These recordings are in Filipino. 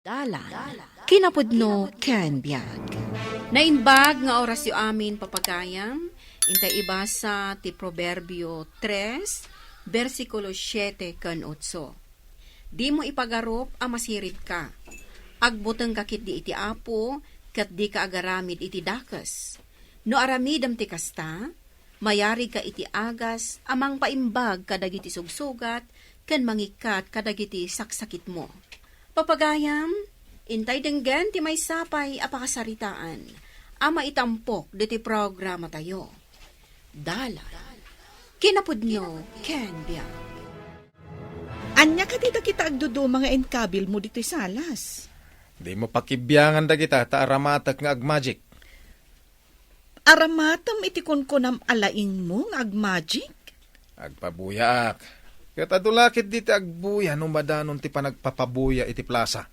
Dalan, kinapudno ken biag. Naimbag nga oras yu amin papagayam, intay ibasa ti Proverbio 3, versikulo 7 ken 8. Di mo ipagarup a masirib ka. Agbuteng kakit di iti apo, kat di ka agaramid iti dakas. No aramidam ti kasta, mayari ka iti agas, amang paimbag kadagiti sugsugat, ken mangikat kadagiti saksakit mo. Papagayam, intay denggen ti may sapay apakasaritaan, ama itampok diti programa tayo. Dala, kinapudnyo, ken biag. Anya ka dita kita agdudo mga enkabil mo dito'y salas. Di mo pakibiyangan da kita, ta aramatak nga agmagic. Aramatam iti kunkunam alaing mo nga agmagic. Agpabuyaak. Katadulakit di ti agbuya nung madanon ti panagpapabuya iti plaza.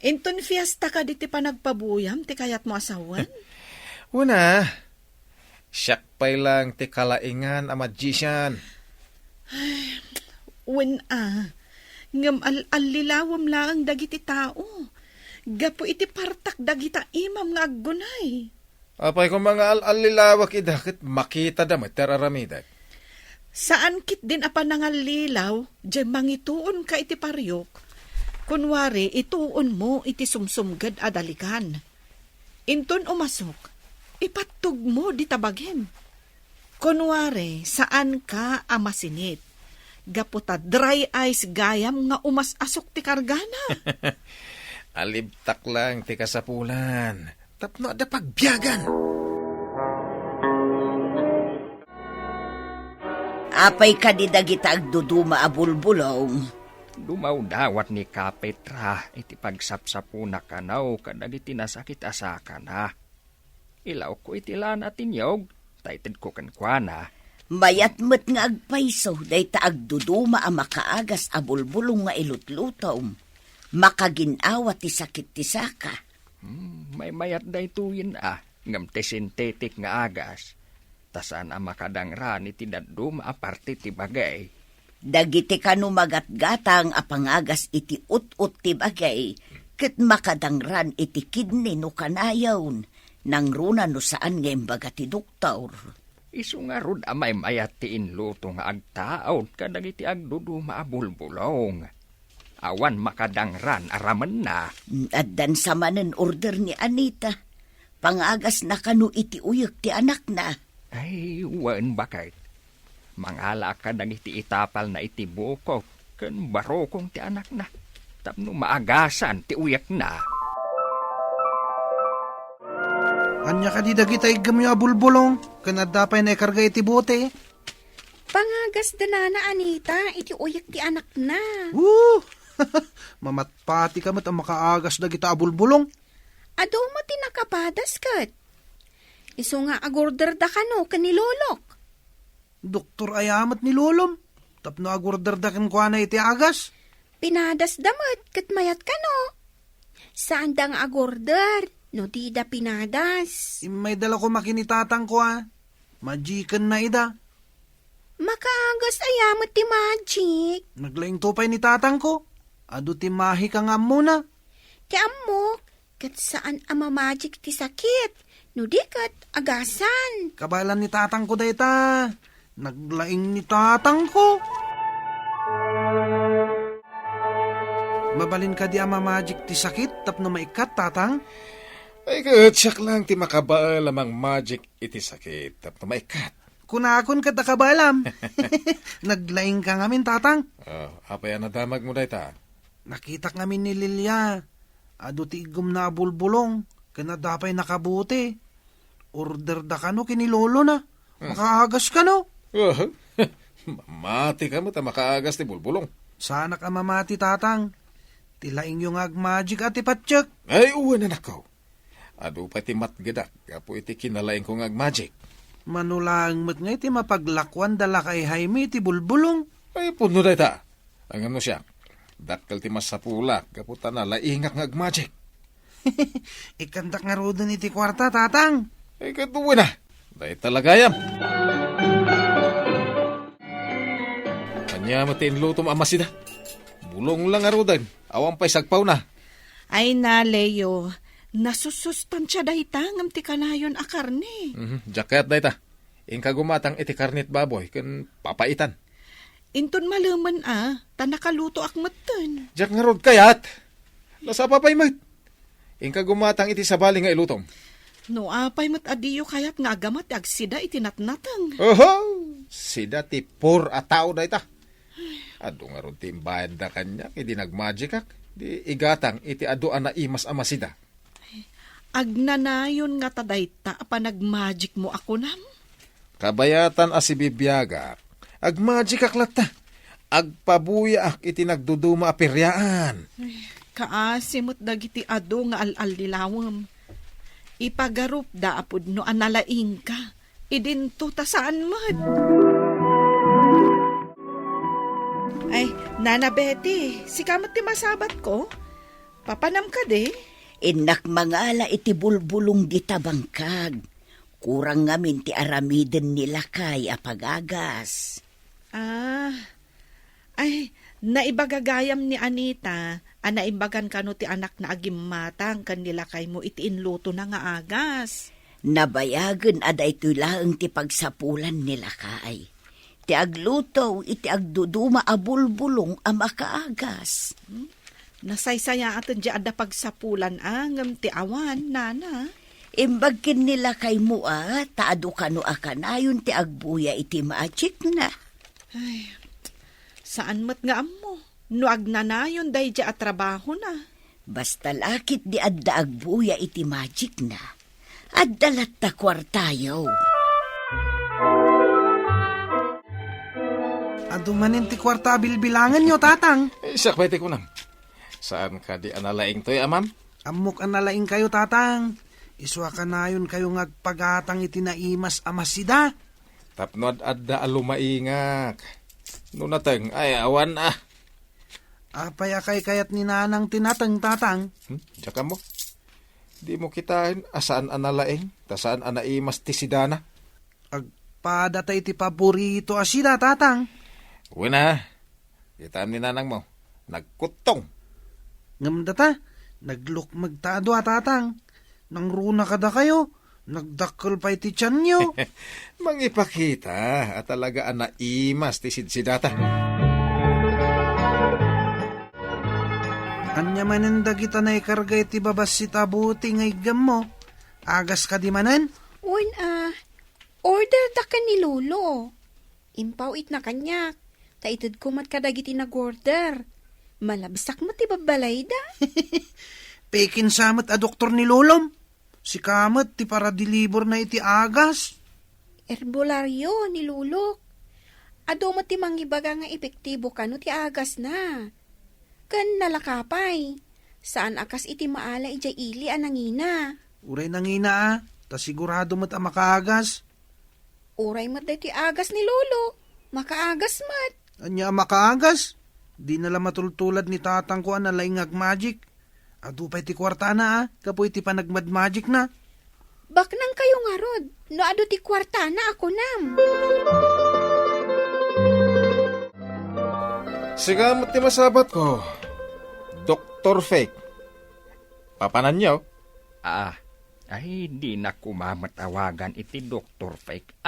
Inton fiesta ka diti panagpabuyam, ti kayat mo asawan? Una, siyak pa'y lang ti kalaingan a magician. Ngam al-lilawam lang dagiti tao. Gapo iti partak dagita imam nga aggunay. Apay kung mga al-lilawak idakit makita damat teraramidag. Saan kit din apan nangalilaw, dyan mangituon ka iti paryok. Kunwari, ituon mo iti sumsumgad adalikan. Inton umasok, ipatug mo di tabaghem. Kunwari, saan ka amasinit. Gaputa dry ice gayam nga umasasok ti kargana. Alibtak lang ti kasapulan. Tapno da pagbiyagan. Apay ka di dagita agduduma a bulbulong. Dumaw-dawat ni Kapetra, iti pagsapsapuna ka naw, kadagiti nasakit asaka na. Ilaw ko iti lan atin yog, taited ko kankwana. Mayat met nga agpaiso, day ta agduduma a makaagas a bulbulong nga ilutlutaw. Makaginawa ti sakit ti saka. May mayat day tuyin ngam ti sintetik nga agas. Tasan ang makadangran iti dadum aparte ti bagay. Dagiti kanu magatgatang apangagas iti ut-ut ti bagay, ket makadangran iti kidney no kanayawn, nang runa no saan nga imbaga ti doktor. Isu nga rod amay mayat ti inluto nga agtaod kadagiti agduduma a bulbulong. Awan makadangran araman na. Addan sa manen order ni Anita, pangagas na kanu iti uyek ti anak na. Ay, wan bakit? Mangala ka nang iti itapal na iti buko, ken barokong ti anak na. Tapno maagasan ti uyak na. Anya ka di dagitay gamyo abulbulong, kanadapay na ikarga iti bote. Pangagas danana Anita, iti uyak ti anak na. Mamatpati ka mat ang makaagas dagita abulbulong. Ado mo tinakapadas kat. Iso nga agorder da ka no, kanilolok. Doktor ayamat ni lolom. Tapno agorder da kan kuana iti agas. Pinadas damat, kat mayat ka no. Saan da nga agorder, no di da pinadas. May dala ko makinitatang ko Majikan na ida. Makaagas ayamat ti magic. Naglaing tupay ni tatang ko. Ado ti mahi ka nga muna. Ti amok, kat saan ama magic ti sakit. No di kat agasan. Kabalan ni tatang ko dayta. Naglaing ni tatang ko. Mabalin ka di ama magic ti sakit tapno maikat tatang. Ay katsak lang ti makabaal lamang magic iti sakit. Tapno maikat. Kunakon ka takabalam. Naglaing ka ngamin tatang. Apay nadamag mo dayta. Nakita ngamin ni Lilia. Ado ti igom na bulbulong. Kanadapay nakabuti. Order da ka no kinilolo na. Makaagas ka no. Mamati ka mo ta makaagas ti bulbulong. Sana ka mamati tatang. Tilaing yung agmagic at ipatsyak. Ay uwan na nakaw. Ado pa ti matgadak. Kapo iti kinalaing kong agmagic. Manulang mat nga iti mapaglakwan dala kay Jaime iti bulbulong. Ay puno dayta. Ang ano siya. Dakkel ti masapula. Kapo ta na laingak ng agmagic. Ikandak nga rodon iti kwarta tatang. Ay katuwa na. Dahil talagayam. Kanya matin lutom amasida. Bulong lang arudan. Awang pa'y sagpaw na. Ay na, Leo, nasusustansya dayta ngam ti kanayon a karne. Jacket day ta. Ingka gumatang iti karnit baboy ken papaitan. Inton maluman ta nakaluto akmatan. Jak nga rod kayat. Nasa papay mat. Ingka gumatang iti sabali nga ilutong. No apay mat adiyo kayat nga agamat agsida itinatnatang. Oho! Sida ti por a tao day ta. Ado nga rod ti imbayad da kanya, hindi nagmagic ak. Di igatang iti ado na imas amasida. Agnanayon nga tadayta panagmagic mo ako nam. Kabayatan a si Bibiyaga, agmagic ak lata. Agpabuya ak iti nagduduma a piryaan. Kaasimot dagiti ado nga al nilawam. Ipagarup da apod no analaing ka. Idinto ta saan mat. Ay, Nana Betty, si kamat ti masabat ko. Papanam ka de. Inak mangala iti bulbulong di tabangkag. Kurang ngamin ti aramiden nila kay apagagas. Ay, naibagagayam ni Anita, naibagan ka no ti anak na agimmatang kanila kay mo iti inluto na nga agas. Nabayagan aday tulaang ti pagsapulan nila kay. Ti agluto iti agduduma a bulbulong a makaagas. Nasaysaya atin di ada pagsapulan ngam ti awan, Nana. Imbagkin nila kay mua, taado kano akanayon ti agbuya iti maachik na. Ay, saan mat nga mo? No agnanayon day di at trabaho na. Basta lakit di adda agbuya iti magic na. Addalat ta kwartayo. Adumanin ti kwarta bilbilangan nyo, tatang. Sakwete ko nam. Saan ka di analaing to'y amam? Amok analaing kayo, tatang. Iswa ka na yun kayo ngagpagatang itinaimas amasida. Tapnod adda alumaingak. Nunateng, ay awan Apay akay kayat ni nanang tinatang, tatang. Tsaka mo. Di mo kitain asaan analaing, tasaan anaimas ti sidana. Agpada iti paborito asida, tatang. Wina, kitaan ni nanang mo. Nagkutong. Ngamdata, nagluk magtado tatang. Nang runa kada kayo, nagdakkel pa iti tiyan nyo. Mangipakita at talaga anaimas ti sidsidata. Anya manenda kita na ikarga iti babas si tabuti ngay gam mo. Agas ka di manen? Uy, order da ka ni Lolo. Impawit na kanya. Taitid kumat kadagiti nag-order. Malabsak mo ti babalay da. Pekin samat a doktor ni Lolom. Si kamat ti para dilibor na iti agas. Herbolaryo ni Lolo. Ado mo ti mangibaga nga epektibo ka no ti agas na. Kan nalakapay. Saan akas iti maala ija ili anangina. Uray nangina ta sigurado mat a makaagas. Uray mat da ti agas ni Lolo. Makaagas mat. Anya a makaagas? Di nala matultulad ni tatang ko na laingag magic. Adu pa iti kwarta na kapo iti panagmad magic na. Baknang kayo nga rod. No ado ti kwarta na ako nam. Sigamot ti masabat ko. Dr. Fake. Papanan niyo? Ay di na kumamatawagan iti Dr. Fake.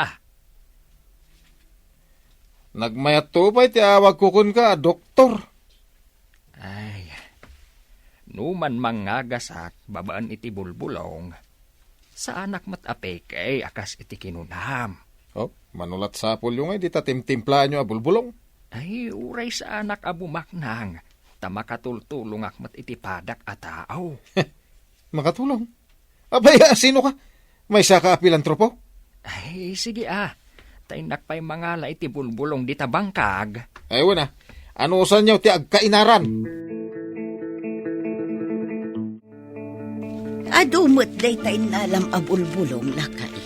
Nagmayat to pa iti awag kukun ka, doktor. Ay, numan mangagasak babaan iti bulbulong. Sa anak matapek akas iti kinunam. Oh, manulat sa pulyo nga, di ta timtimpla nyo a bulbulong. Ay, uray sa anak abumaknang. Tamakatultulong akmat iti padak a tao. Makatulong. Abay, sino ka? May saka pilantropo? Ay, sige Tainak pa'y mangala iti bulbulong di tabangkag. Ay, wala. Ano usan nyo ti agkainaran? Adumot day tayo nalam a bulbulong lakay.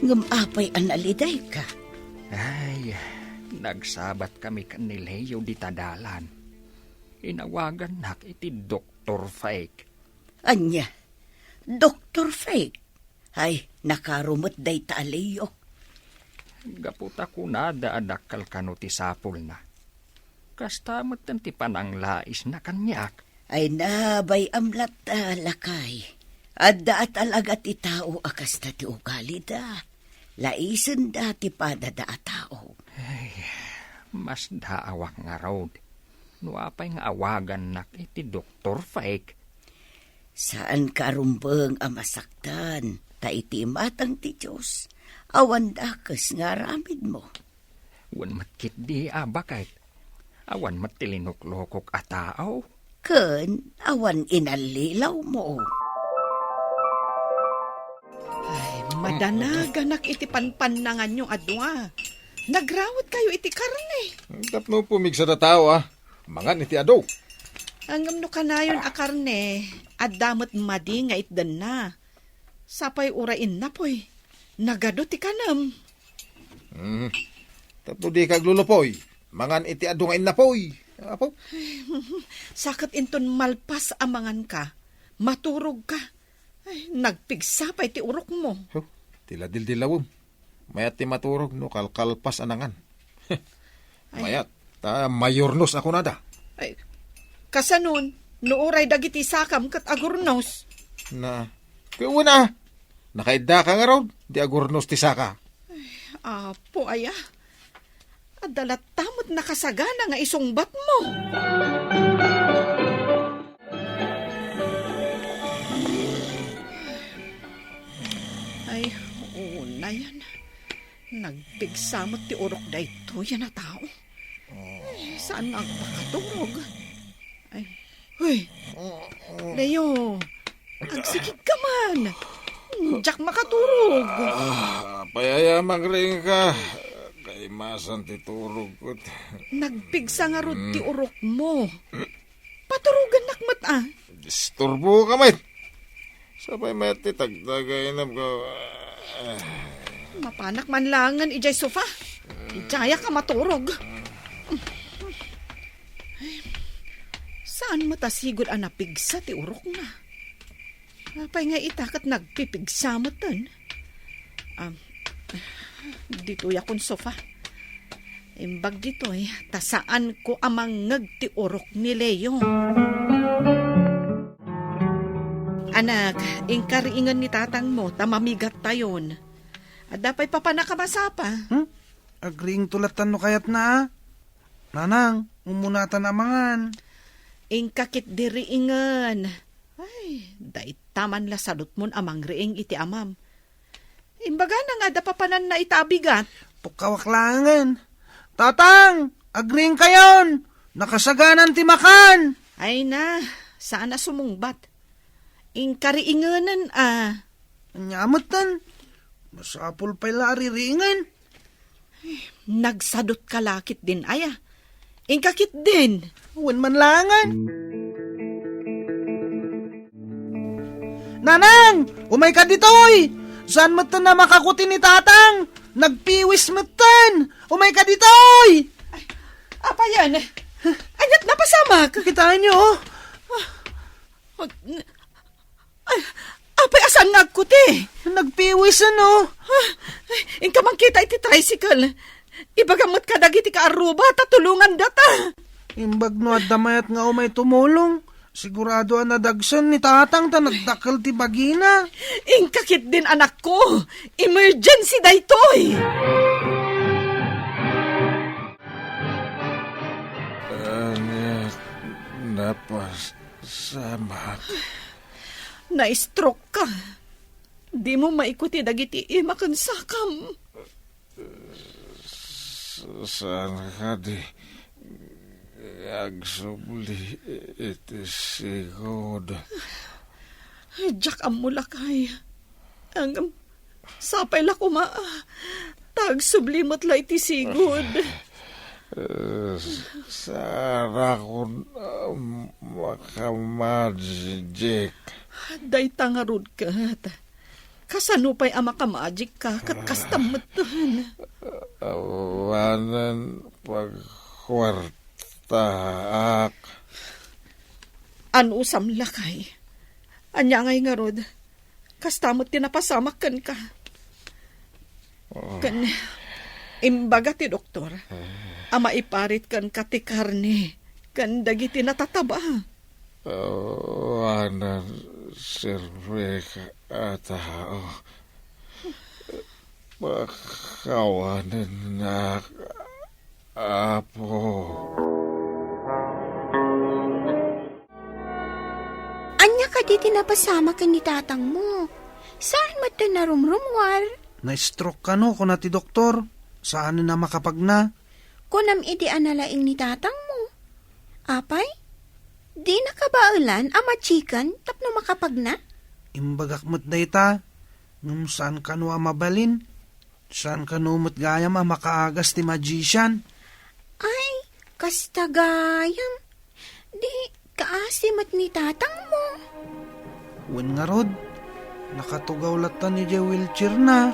Ngamapay analiday ka. Ay, nagsabat kami kan ni Leo di tadalan. Inawagan nak iti Dr. Fake. Anya, Dr. Fake. Ay, nakarumot day ta Leo. Gaputa ko na daadakal kano ti sapul na. Kastamot ti pananglais na kanyak. Ay nabay amlat lakay. Adda at alaga ti tao akas ta ti ugali da. Laisen da ti padada a tao. Mas daawak nga raw. Nuapay nga awagan nak iti Dr. Fike. Saan ka rumbeng a masaktan? Ta iti matang ti Diyos. Awan dakes nga ramid mo. Wan matkit di abakay. Awan matilinuklokok a tao. Ken awan inalilaw mo. Ay, madanaganak iti panpanangan yung adwa. Nagrawat kayo iti karne. Tapno pumigsa na tao Mangan iti ado. Ang no kanayon a karne, at damot madi nga itdan na. Sapay urain na poy. Nagado ti kanam. Tapno di kaglulupoy. Mangan iti ado nga inapoy. Apo? Sakat inton malpas amangan ka. Maturog ka. Ay, nagpigsapay ti urok mo. Tila dildilawom. Mayat ti maturog no kalkalpas anangan. Mayat. Ta mayornos ako nada. Ay, kasanon, nuuray dagiti sakam kat agurnos. Na, kaya nakaida ka nga raw, di agurnos ti saka. Apo aya. Adalat tamot nakasagana nga isungbat mo. Ay, una yan. Nagpigsamot ti urok da ito yan na tao. Ay, saan magpakaturog? Ay, huy, Leo, agsikit ka man. Diyak makaturog. Payayamang rin ka. Kay masan ti turog ko. Nagpigsa nga rod ti urok mo. Paturugan nakmat Disturbo ka, mate. Sabay mati tagdagay na ko. Mapanak man langan ijay sofa. Ijaya ka maturog. Saan matasigod ang napigsa ti urok na? Apay nga itakat nagpipigsamatan. Dito yakon sofa. Imbag dito tasaan ko amang ti urok ni Leo. Anak, ingkariingan ni tatang mo, tamamigat tayon. At dapay papanakamasapa. Agring tulatan no kayat na. Nanang, umunatan amangan. Ingkakit diriingan. Ay, dait taman la salot mon amang riing iti amam. Imbaga na nga dapapanan na itabigat. Pukawaklangan. Tatang, agring kayon. Nakasaganan ti makan. Ay na, saan na sumungbat? Ingkariinganan Anyamatan. Masapul pa'y laririingan. Nagsadot kalakit din aya. Ingkakit din. Wan man langan. Nanang, umay ka ditoy. Saan matan na makakuti ni tatang? Nagpiwis matan. Umay ka ditoy. Apa yan? Anyat na pasamak. Kitaan nyo. Ay, apay asan nagkuti? Nagpiwis ano? Ingka man kita iti tricycle. Ibagamot ka dagiti ka aruba, tatulungan data. Imbag no at damayat nga umay tumulong. Sigurado ang nadagsan ni tatang ta nagdakal ti bagina. Ingkakit din anak ko. Emergency daytoy. Napasamak. Na-stroke ka. Di mo maikuti dagiti imakan sakam. Saan ka di agsubli iti sigod. Diyak ang mulakay. Ang sapay la kuma. Tag sublimot la iti sigod. Sara ko makamajik. Day tangarod ka. Kasanupay ang makamajik ka kat kastamatan. Awanan pagkwartaak. Anusam lakay. Anya ngay nga rod. Kastamot tinapasamak kan ka. Kan imbaga ti doktor. Ama iparit kan kati karne. Kan dagiti natataba. Awanan sirwe tao. Makawanan na apo. Anya ka di tinapasama ka ni tatang mo. Saan mo ito narumrumwar? Na-stroke ka no, kung ti doktor. Saan na makapagna? Kunam idi analaing ni tatang mo. Apay? Di nakabaulan ama chikan tapno makapagna? Imbagak mo't dayta. Ngum saan ka no mabalin? Saan ka no mo't gayam makaagas ti magician? Ay, kastagayam. Di kaasimat ni tatang mo. Wen nga rod. Nakatugaw latan ni Jay wheelchair na.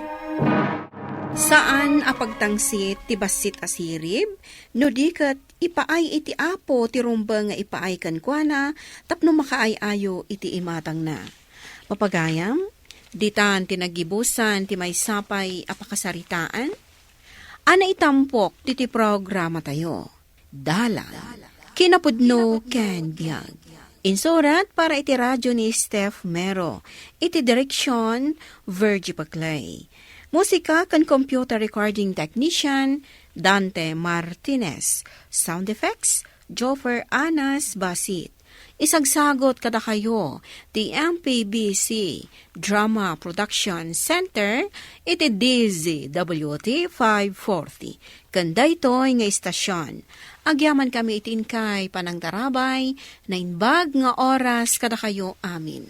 Saan apagtangsit ti basit asirib? No di kat ipaay iti apo ti rumba nga ipaay kan kuana tapno makaay-ayo iti imatang na. Papagayam, ditan tinagibusan ti may sapay apakasaritaan? Ana itampok ti programa tayo. Dalan, kinapudno ken biyag. Insurat para iti radyo ni Steph Mero. Iti direksyon, Virgie Paclay. Musika kan computer recording technician, Dante Martinez. Sound effects, Joffer Anas Basit. Isagsagot kada kayo, ti MPBC Drama Production Center, iti DZWT 540. Kanda ito'y nga istasyon. Agyaman kami itin kay Panang Tarabay, na inbag nga oras kada kayo amin.